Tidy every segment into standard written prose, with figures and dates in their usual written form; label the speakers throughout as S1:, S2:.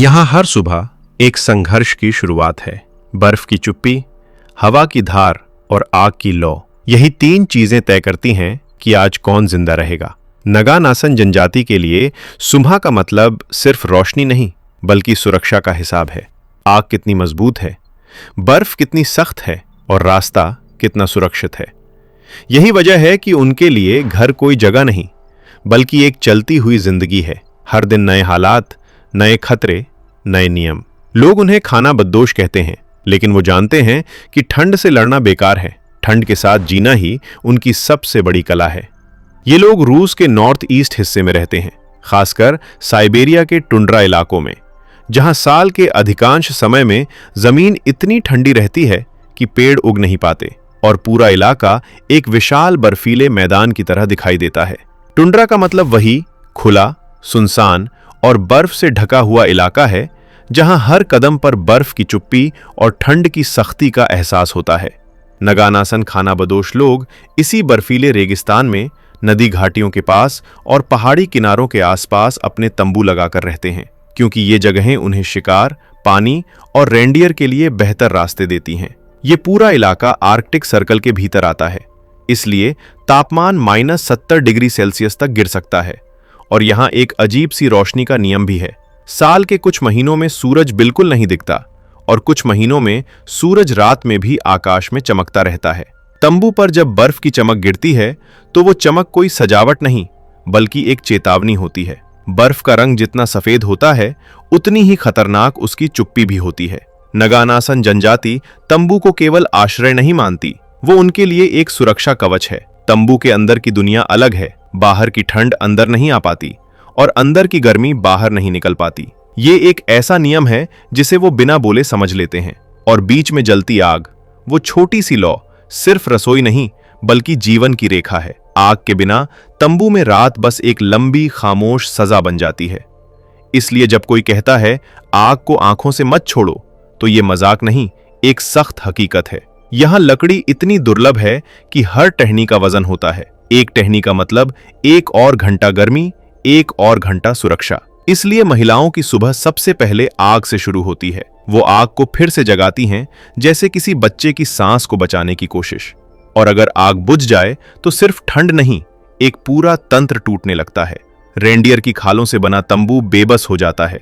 S1: यहाँ हर सुबह एक संघर्ष की शुरुआत है। बर्फ की चुप्पी, हवा की धार और आग की लौ, यही तीन चीजें तय करती हैं कि आज कौन जिंदा रहेगा। नगानासन जनजाति के लिए सुबह का मतलब सिर्फ रोशनी नहीं, बल्कि सुरक्षा का हिसाब है। आग कितनी मजबूत है, बर्फ कितनी सख्त है और रास्ता कितना सुरक्षित है। यही वजह है कि उनके लिए घर कोई जगह नहीं, बल्कि एक चलती हुई जिंदगी है। हर दिन नए हालात, नए खतरे, नए नियम। लोग उन्हें खाना बदोश कहते हैं, लेकिन वो जानते हैं कि ठंड से लड़ना बेकार है। ठंड के साथ जीना ही उनकी सबसे बड़ी कला है। ये लोग रूस के नॉर्थ ईस्ट हिस्से में रहते हैं, खासकर साइबेरिया के टुंड्रा इलाकों में, जहां साल के अधिकांश समय में जमीन इतनी ठंडी रहती है कि पेड़ उग नहीं पाते और पूरा इलाका एक विशाल बर्फीले मैदान की तरह दिखाई देता है। टुंड्रा का मतलब वही खुला, सुनसान और बर्फ से ढका हुआ इलाका है, जहां हर कदम पर बर्फ की चुप्पी और ठंड की सख्ती का एहसास होता है। नगानासन खानाबदोश लोग इसी बर्फीले रेगिस्तान में, नदी घाटियों के पास और पहाड़ी किनारों के आसपास अपने तंबू लगाकर रहते हैं, क्योंकि ये जगहें उन्हें शिकार, पानी और रेंडियर के लिए बेहतर रास्ते देती हैं। ये पूरा इलाका आर्कटिक सर्कल के भीतर आता है, इसलिए तापमान -70 डिग्री सेल्सियस तक गिर सकता है। और यहाँ एक अजीब सी रोशनी का नियम भी है। साल के कुछ महीनों में सूरज बिल्कुल नहीं दिखता और कुछ महीनों में सूरज रात में भी आकाश में चमकता रहता है। तंबू पर जब बर्फ की चमक गिरती है तो वो चमक कोई सजावट नहीं, बल्कि एक चेतावनी होती है। बर्फ का रंग जितना सफेद होता है, उतनी ही खतरनाक उसकी चुप्पी भी होती है। नगानासन जनजाति तंबू को केवल आश्रय नहीं मानती, वो उनके लिए एक सुरक्षा कवच है। तंबू के अंदर की दुनिया अलग है। बाहर की ठंड अंदर नहीं आ पाती और अंदर की गर्मी बाहर नहीं निकल पाती। ये एक ऐसा नियम है जिसे वो बिना बोले समझ लेते हैं। और बीच में जलती आग, वो छोटी सी लौ, सिर्फ रसोई नहीं बल्कि जीवन की रेखा है। आग के बिना तंबू में रात बस एक लंबी खामोश सजा बन जाती है। इसलिए जब कोई कहता है आग को आंखों से मत छोड़ो, तो ये मजाक नहीं, एक सख्त हकीकत है। यहाँ लकड़ी इतनी दुर्लभ है कि हर टहनी का वजन होता है। एक टहनी का मतलब एक और घंटा गर्मी, एक और घंटा सुरक्षा। इसलिए महिलाओं की सुबह सबसे पहले आग से शुरू होती है। वो आग को फिर से जगाती हैं, जैसे किसी बच्चे की सांस को बचाने की कोशिश। और अगर आग बुझ जाए तो सिर्फ ठंड नहीं, एक पूरा तंत्र टूटने लगता है। रेंडियर की खालों से बना तंबू बेबस हो जाता है,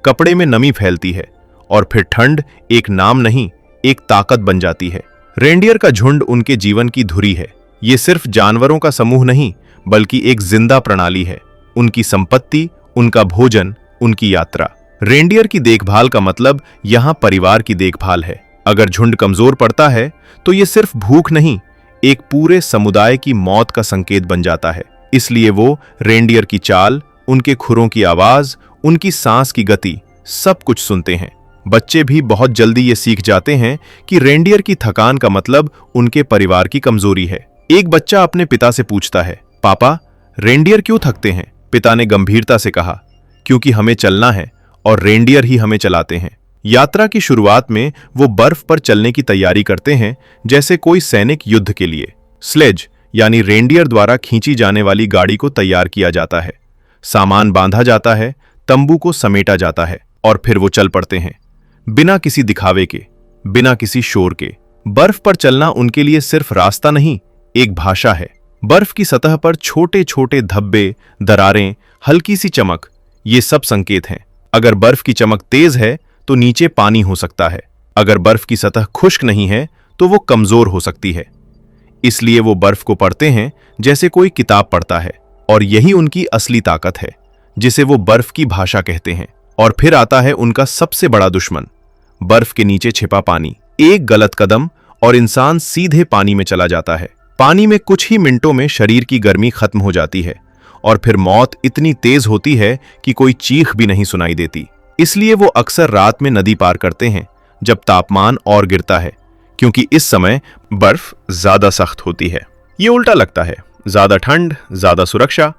S1: कपड़े में नमी फैलती है और फिर ठंड एक नाम नहीं, एक ताकत बन जाती है। रेंडियर का झुंड उनके जीवन की धुरी है। ये सिर्फ जानवरों का समूह नहीं, बल्कि एक जिंदा प्रणाली है। उनकी संपत्ति, उनका भोजन, उनकी यात्रा। रेंडियर की देखभाल का मतलब यहाँ परिवार की देखभाल है। अगर झुंड कमजोर पड़ता है तो ये सिर्फ भूख नहीं, एक पूरे समुदाय की मौत का संकेत बन जाता है। इसलिए वो रेंडियर की चाल, उनके खुरों की आवाज, उनकी सांस की गति, सब कुछ सुनते हैं। बच्चे भी बहुत जल्दी ये सीख जाते हैं कि रेंडियर की थकान का मतलब उनके परिवार की कमजोरी है। एक बच्चा अपने पिता से पूछता है, पापा, रेंडियर क्यों थकते हैं? पिता ने गंभीरता से कहा, क्योंकि हमें चलना है और रेंडियर ही हमें चलाते हैं। यात्रा की शुरुआत में वो बर्फ पर चलने की तैयारी करते हैं, जैसे कोई सैनिक युद्ध के लिए। स्लेज यानी रेंडियर द्वारा खींची जाने वाली गाड़ी को तैयार किया जाता है, सामान बांधा जाता है, तंबू को समेटा जाता है और फिर वो चल पड़ते हैं, बिना किसी दिखावे के, बिना किसी शोर के। बर्फ पर चलना उनके लिए सिर्फ रास्ता नहीं, एक भाषा है। बर्फ की सतह पर छोटे छोटे धब्बे, दरारें, हल्की सी चमक, ये सब संकेत हैं। अगर बर्फ की चमक तेज है तो नीचे पानी हो सकता है। अगर बर्फ की सतह खुश्क नहीं है तो वो कमजोर हो सकती है। इसलिए वो बर्फ को पढ़ते हैं जैसे कोई किताब पढ़ता है। और यही उनकी असली ताकत है, जिसे वो बर्फ की भाषा कहते हैं। और फिर आता है उनका सबसे बड़ा दुश्मन, बर्फ के नीचे छिपा पानी। एक गलत कदम और इंसान सीधे पानी में चला जाता है। पानी में कुछ ही मिनटों में शरीर की गर्मी खत्म हो जाती है और फिर मौत इतनी तेज होती है कि कोई चीख भी नहीं सुनाई देती। इसलिए वो अक्सर रात में नदी पार करते हैं, जब तापमान और गिरता है, क्योंकि इस समय बर्फ ज्यादा सख्त होती है। ये उल्टा लगता है, ज्यादा ठंड, ज्यादा सुरक्षा,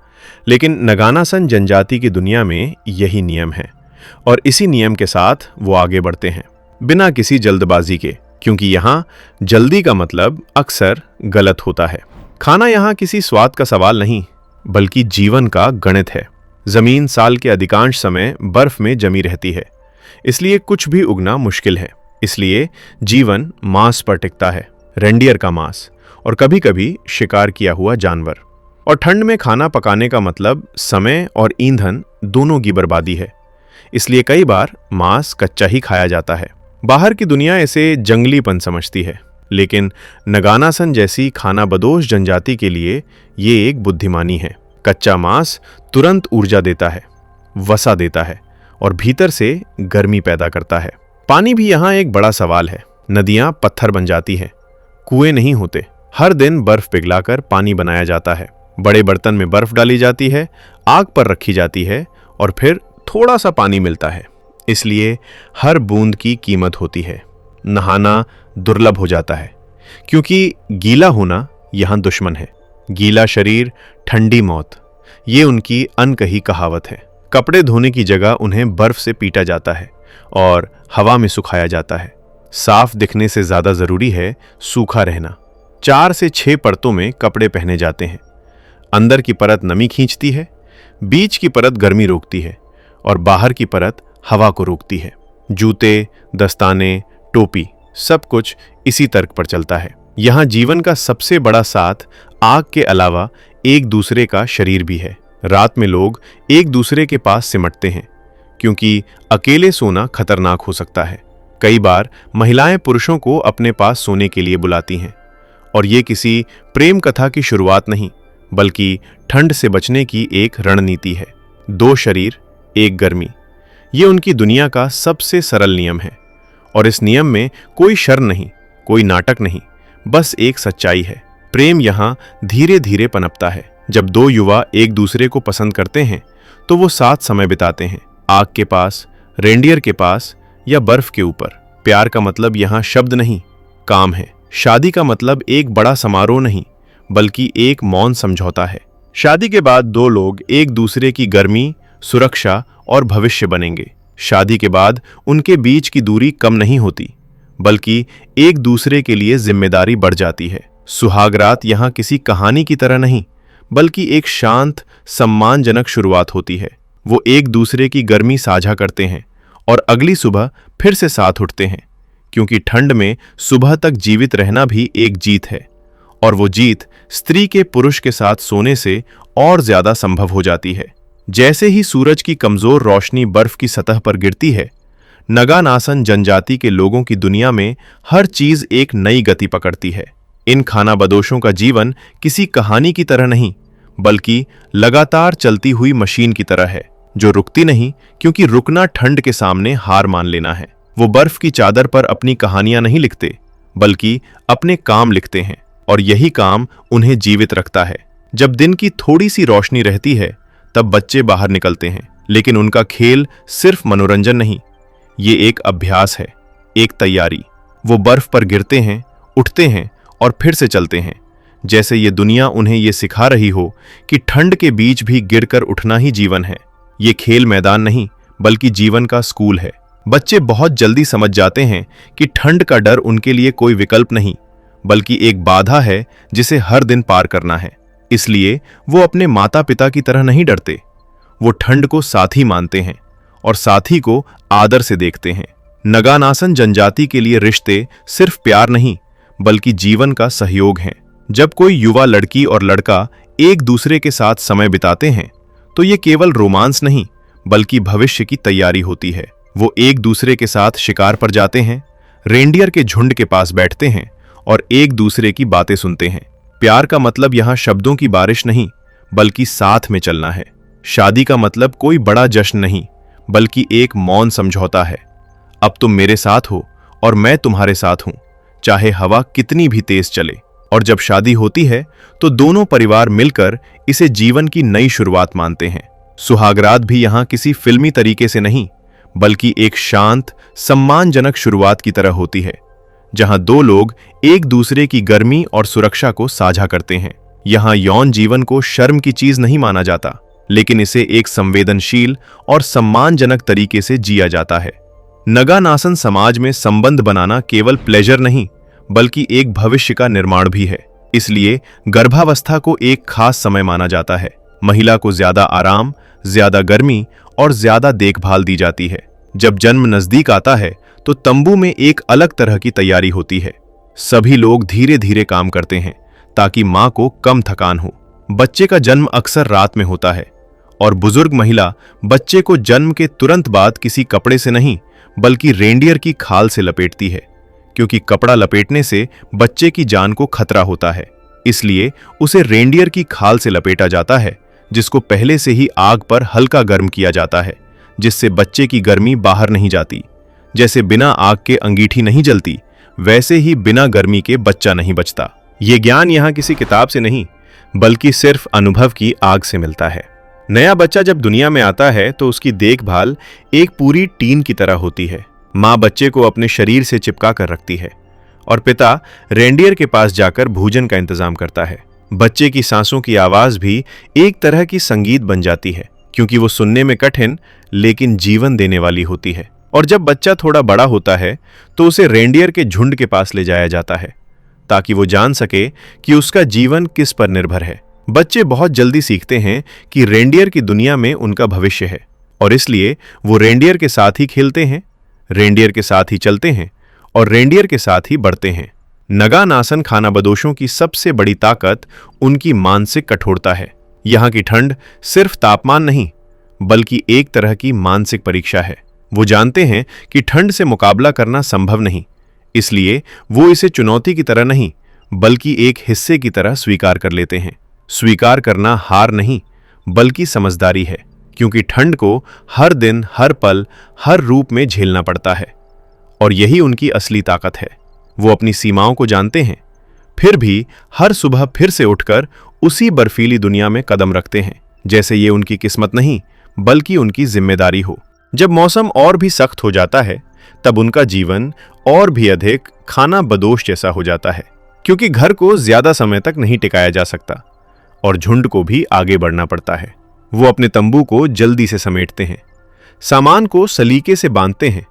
S1: लेकिन नगानासन जनजाति की दुनिया में यही नियम है और इसी नियम के साथ वो आगे बढ़ते हैं, बिना किसी जल्दबाजी के, क्योंकि यहाँ जल्दी का मतलब अक्सर गलत होता है। खाना यहाँ किसी स्वाद का सवाल नहीं, बल्कि जीवन का गणित है। जमीन साल के अधिकांश समय बर्फ में जमी रहती है, इसलिए कुछ भी उगना मुश्किल है। इसलिए जीवन मांस पर टिकता है, रेंडियर का मांस, और कभी कभी शिकार किया हुआ जानवर। और ठंड में खाना पकाने का मतलब समय और ईंधन दोनों की बर्बादी है। इसलिए कई बार मांस कच्चा ही खाया जाता है। बाहर की दुनिया इसे जंगलीपन समझती है, लेकिन नगानासन जैसी खानाबदोश जनजाति के लिए ये एक बुद्धिमानी है। कच्चा मांस तुरंत ऊर्जा देता है, वसा देता है और भीतर से गर्मी पैदा करता है। पानी भी यहाँ एक बड़ा सवाल है। नदियाँ पत्थर बन जाती हैं, कुएं नहीं होते। हर दिन बर्फ पिघलाकर पानी बनाया जाता है। बड़े बर्तन में बर्फ डाली जाती है, आग पर रखी जाती है और फिर थोड़ा सा पानी मिलता है। इसलिए हर बूंद की कीमत होती है। नहाना दुर्लभ हो जाता है, क्योंकि गीला होना यहाँ दुश्मन है। गीला शरीर, ठंडी मौत, ये उनकी अनकही कहावत है। कपड़े धोने की जगह उन्हें बर्फ से पीटा जाता है और हवा में सुखाया जाता है। साफ दिखने से ज्यादा जरूरी है सूखा रहना। 4 से 6 परतों में कपड़े पहने जाते हैं। अंदर की परत नमी खींचती है, बीच की परत गर्मी रोकती है और बाहर की परत हवा को रोकती है। जूते, दस्ताने, टोपी, सब कुछ इसी तर्क पर चलता है। यहाँ जीवन का सबसे बड़ा साथ आग के अलावा एक दूसरे का शरीर भी है। रात में लोग एक दूसरे के पास सिमटते हैं, क्योंकि अकेले सोना खतरनाक हो सकता है। कई बार महिलाएं पुरुषों को अपने पास सोने के लिए बुलाती हैं, और ये किसी प्रेम कथा की शुरुआत नहीं, बल्कि ठंड से बचने की एक रणनीति है। 2 शरीर, 1 गर्मी, ये उनकी दुनिया का सबसे सरल नियम है। और इस नियम में कोई शर्म नहीं, कोई नाटक नहीं, बस एक सच्चाई है। प्रेम यहाँ धीरे धीरे पनपता है। जब 2 युवा एक दूसरे को पसंद करते हैं तो वो साथ समय बिताते हैं, आग के पास, रेंडियर के पास या बर्फ के ऊपर। प्यार का मतलब यहाँ शब्द नहीं, काम है। शादी का मतलब एक बड़ा समारोह नहीं, बल्कि एक मौन समझौता है। शादी के बाद 2 लोग एक दूसरे की गर्मी, सुरक्षा और भविष्य बनेंगे। शादी के बाद उनके बीच की दूरी कम नहीं होती, बल्कि एक दूसरे के लिए जिम्मेदारी बढ़ जाती है। सुहागरात यहाँ किसी कहानी की तरह नहीं, बल्कि एक शांत, सम्मानजनक शुरुआत होती है। वो एक दूसरे की गर्मी साझा करते हैं और अगली सुबह फिर से साथ उठते हैं, क्योंकि ठंड में सुबह तक जीवित रहना भी एक जीत है। और वो जीत स्त्री के पुरुष के साथ सोने से और ज्यादा संभव हो जाती है। जैसे ही सूरज की कमजोर रोशनी बर्फ की सतह पर गिरती है, नगानासन जनजाति के लोगों की दुनिया में हर चीज एक नई गति पकड़ती है। इन खानाबदोशों का जीवन किसी कहानी की तरह नहीं, बल्कि लगातार चलती हुई मशीन की तरह है, जो रुकती नहीं, क्योंकि रुकना ठंड के सामने हार मान लेना है। वो बर्फ की चादर पर अपनी कहानियां नहीं लिखते, बल्कि अपने काम लिखते हैं, और यही काम उन्हें जीवित रखता है। जब दिन की थोड़ी सी रोशनी रहती है, तब बच्चे बाहर निकलते हैं, लेकिन उनका खेल सिर्फ मनोरंजन नहीं, ये एक अभ्यास है, एक तैयारी। वो बर्फ पर गिरते हैं, उठते हैं और फिर से चलते हैं, जैसे ये दुनिया उन्हें ये सिखा रही हो कि ठंड के बीच भी गिरकर उठना ही जीवन है। ये खेल मैदान नहीं, बल्कि जीवन का स्कूल है। बच्चे बहुत जल्दी समझ जाते हैं कि ठंड का डर उनके लिए कोई विकल्प नहीं, बल्कि एक बाधा है जिसे हर दिन पार करना है। इसलिए वो अपने माता पिता की तरह नहीं डरते। वो ठंड को साथी मानते हैं और साथी को आदर से देखते हैं। नगानासन जनजाति के लिए रिश्ते सिर्फ प्यार नहीं, बल्कि जीवन का सहयोग हैं। जब कोई युवा लड़की और लड़का एक दूसरे के साथ समय बिताते हैं, तो ये केवल रोमांस नहीं, बल्कि भविष्य की तैयारी होती है। वो एक दूसरे के साथ शिकार पर जाते हैं, रेंडियर के झुंड के पास बैठते हैं और एक दूसरे की बातें सुनते हैं। प्यार का मतलब यहाँ शब्दों की बारिश नहीं, बल्कि साथ में चलना है। शादी का मतलब कोई बड़ा जश्न नहीं, बल्कि एक मौन समझौता है। अब तुम मेरे साथ हो और मैं तुम्हारे साथ हूं, चाहे हवा कितनी भी तेज चले। और जब शादी होती है, तो दोनों परिवार मिलकर इसे जीवन की नई शुरुआत मानते हैं। सुहागरात भी यहाँ किसी फिल्मी तरीके से नहीं, बल्कि एक शांत, सम्मानजनक शुरुआत की तरह होती है, जहां 2 लोग एक दूसरे की गर्मी और सुरक्षा को साझा करते हैं। यहाँ यौन जीवन को शर्म की चीज नहीं माना जाता, लेकिन इसे एक संवेदनशील और सम्मानजनक तरीके से जिया जाता है। नगानासन समाज में संबंध बनाना केवल प्लेजर नहीं, बल्कि एक भविष्य का निर्माण भी है। इसलिए गर्भावस्था को एक खास समय माना जाता है। महिला को ज्यादा आराम, ज्यादा गर्मी और ज्यादा देखभाल दी जाती है। जब जन्म नजदीक आता है तो तंबू में एक अलग तरह की तैयारी होती है। सभी लोग धीरे धीरे काम करते हैं ताकि मां को कम थकान हो। बच्चे का जन्म अक्सर रात में होता है और बुजुर्ग महिला बच्चे को जन्म के तुरंत बाद किसी कपड़े से नहीं बल्कि रेंडियर की खाल से लपेटती है, क्योंकि कपड़ा लपेटने से बच्चे की जान को खतरा होता है। इसलिए उसे रेंडियर की खाल से लपेटा जाता है, जिसको पहले से ही आग पर हल्का गर्म किया जाता है, जिससे बच्चे की गर्मी बाहर नहीं जाती। जैसे बिना आग के अंगीठी नहीं जलती, वैसे ही बिना गर्मी के बच्चा नहीं बचता। ये ज्ञान यहाँ किसी किताब से नहीं बल्कि सिर्फ अनुभव की आग से मिलता है। नया बच्चा जब दुनिया में आता है तो उसकी देखभाल एक पूरी टीम की तरह होती है। माँ बच्चे को अपने शरीर से चिपका कर रखती है और पिता रेंडियर के पास जाकर भोजन का इंतजाम करता है। बच्चे की सांसों की आवाज भी एक तरह की संगीत बन जाती है, क्योंकि वो सुनने में कठिन लेकिन जीवन देने वाली होती है। और जब बच्चा थोड़ा बड़ा होता है तो उसे रेंडियर के झुंड के पास ले जाया जाता है ताकि वो जान सके कि उसका जीवन किस पर निर्भर है। बच्चे बहुत जल्दी सीखते हैं कि रेंडियर की दुनिया में उनका भविष्य है और इसलिए वो रेंडियर के साथ ही खेलते हैं, रेंडियर के साथ ही चलते हैं और रेंडियर के साथ ही बढ़ते हैं। नगानासन खानाबदोशों की सबसे बड़ी ताकत उनकी मानसिक कठोरता है। यहाँ की ठंड सिर्फ तापमान नहीं बल्कि एक तरह की मानसिक परीक्षा है। वो जानते हैं कि ठंड से मुकाबला करना संभव नहीं, इसलिए वो इसे चुनौती की तरह नहीं बल्कि एक हिस्से की तरह स्वीकार कर लेते हैं। स्वीकार करना हार नहीं बल्कि समझदारी है, क्योंकि ठंड को हर दिन, हर पल, हर रूप में झेलना पड़ता है और यही उनकी असली ताकत है। वो अपनी सीमाओं को जानते हैं, फिर भी हर सुबह फिर से उठकर उसी बर्फीली दुनिया में कदम रखते हैं, जैसे ये उनकी किस्मत नहीं बल्कि उनकी जिम्मेदारी हो। जब मौसम और भी सख्त हो जाता है तब उनका जीवन और भी अधिक खानाबदोश जैसा हो जाता है, क्योंकि घर को ज्यादा समय तक नहीं टिकाया जा सकता और झुंड को भी आगे बढ़ना पड़ता है। वो अपने तंबू को जल्दी से समेटते हैं, सामान को सलीके से बांधते हैं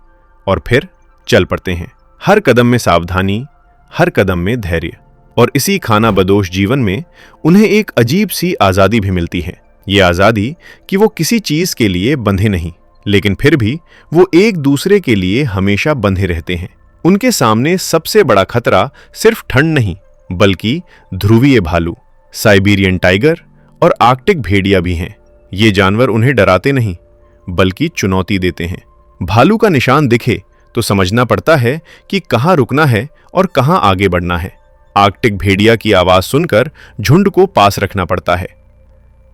S1: और फिर चल पड़ते हैं। हर कदम में सावधानी, हर कदम में धैर्य, और इसी खानाबदोश जीवन में उन्हें एक अजीब सी आजादी भी मिलती है। ये आजादी कि वो किसी चीज के लिए बंधे नहीं, लेकिन फिर भी वो एक दूसरे के लिए हमेशा बंधे रहते हैं। उनके सामने सबसे बड़ा खतरा सिर्फ ठंड नहीं बल्कि ध्रुवीय भालू, साइबेरियन टाइगर और आर्कटिक भेड़िया भी हैं। ये जानवर उन्हें डराते नहीं बल्कि चुनौती देते हैं। भालू का निशान दिखे तो समझना पड़ता है कि कहाँ रुकना है और कहाँ आगे बढ़ना है। आर्कटिक भेड़िया की आवाज सुनकर झुंड को पास रखना पड़ता है।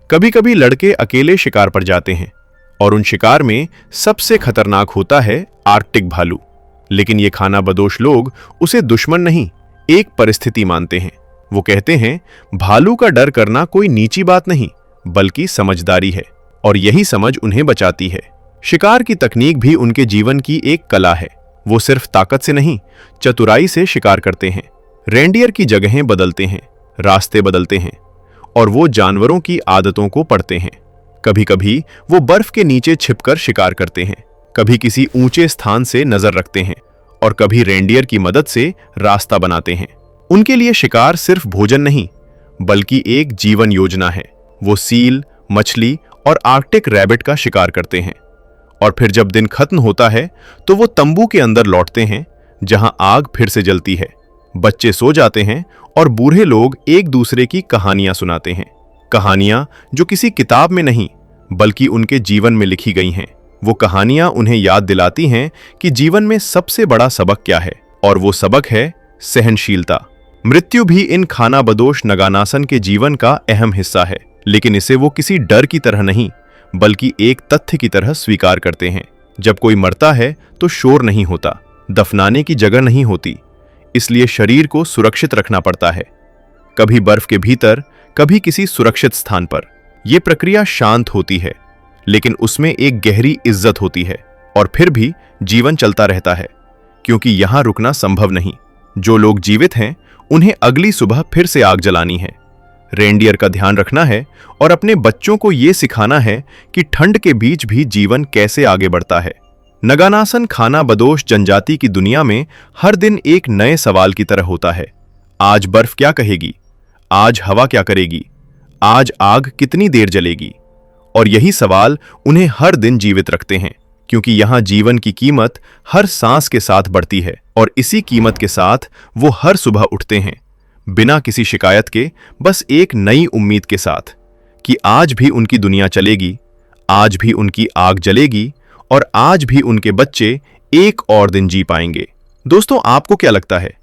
S1: कभी कभी लड़के अकेले शिकार पर जाते हैं और उन शिकार में सबसे खतरनाक होता है आर्कटिक भालू, लेकिन ये खानाबदोश लोग उसे दुश्मन नहीं, एक परिस्थिति मानते हैं। वो कहते हैं भालू का डर करना कोई नीची बात नहीं बल्कि समझदारी है, और यही समझ उन्हें बचाती है। शिकार की तकनीक भी उनके जीवन की एक कला है। वो सिर्फ ताकत से नहीं, चतुराई से शिकार करते हैं। रेंडियर की जगहें बदलते हैं, रास्ते बदलते हैं और वो जानवरों की आदतों को पढ़ते हैं। कभी कभी वो बर्फ के नीचे छिपकर शिकार करते हैं, कभी किसी ऊंचे स्थान से नजर रखते हैं और कभी रेंडियर की मदद से रास्ता बनाते हैं। उनके लिए शिकार सिर्फ भोजन नहीं बल्कि एक जीवन योजना है। वो सील, मछली और आर्कटिक रैबिट का शिकार करते हैं और फिर जब दिन खत्म होता है तो वो तंबू के अंदर लौटते हैं जहां आग फिर से जलती है। बच्चे सो जाते हैं और बूढ़े लोग एक दूसरे की कहानियां सुनाते हैं, कहानियां जो किसी किताब में नहीं बल्कि उनके जीवन में लिखी गई हैं। वो कहानियां उन्हें याद दिलाती हैं कि जीवन में सबसे बड़ा सबक क्या है, और वो सबक है सहनशीलता। मृत्यु भी इन खानाबदोश नगानासन के जीवन का अहम हिस्सा है, लेकिन इसे वो किसी डर की तरह नहीं बल्कि एक तथ्य की तरह स्वीकार करते हैं। जब कोई मरता है तो शोर नहीं होता, दफनाने की जगह नहीं होती, इसलिए शरीर को सुरक्षित रखना पड़ता है, कभी बर्फ के भीतर, कभी किसी सुरक्षित स्थान पर। यह प्रक्रिया शांत होती है लेकिन उसमें एक गहरी इज्जत होती है, और फिर भी जीवन चलता रहता है क्योंकि यहां रुकना संभव नहीं। जो लोग जीवित हैं उन्हें अगली सुबह फिर से आग जलानी है, रेंडियर का ध्यान रखना है और अपने बच्चों को यह सिखाना है कि ठंड के बीच भी जीवन कैसे आगे बढ़ता है। नगानासन खानाबदोश जनजाति की दुनिया में हर दिन एक नए सवाल की तरह होता है। आज बर्फ क्या कहेगी, आज हवा क्या करेगी, आज आग कितनी देर जलेगी, और यही सवाल उन्हें हर दिन जीवित रखते हैं, क्योंकि यहाँ जीवन की कीमत हर सांस के साथ बढ़ती है और इसी कीमत के साथ वो हर सुबह उठते हैं, बिना किसी शिकायत के, बस एक नई उम्मीद के साथ कि आज भी उनकी दुनिया चलेगी, आज भी उनकी आग जलेगी और आज भी उनके बच्चे एक और दिन जी पाएंगे। दोस्तों, आपको क्या लगता है?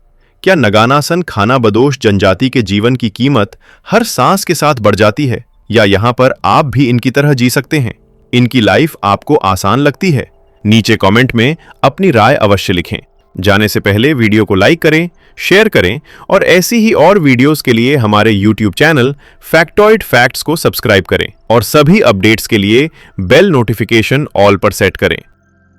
S1: क्या नगानासन खानाबदोश जनजाति के जीवन की कीमत हर सांस के साथ बढ़ जाती है, या यहाँ पर आप भी इनकी तरह जी सकते हैं? इनकी लाइफ आपको आसान लगती है? नीचे कमेंट में अपनी राय अवश्य लिखें। जाने से पहले वीडियो को लाइक करें, शेयर करें और ऐसी ही और वीडियोस के लिए हमारे YouTube चैनल फैक्टॉइड फैक्ट्स को सब्सक्राइब करें और सभी अपडेट्स के लिए बेल नोटिफिकेशन ऑल पर सेट करें।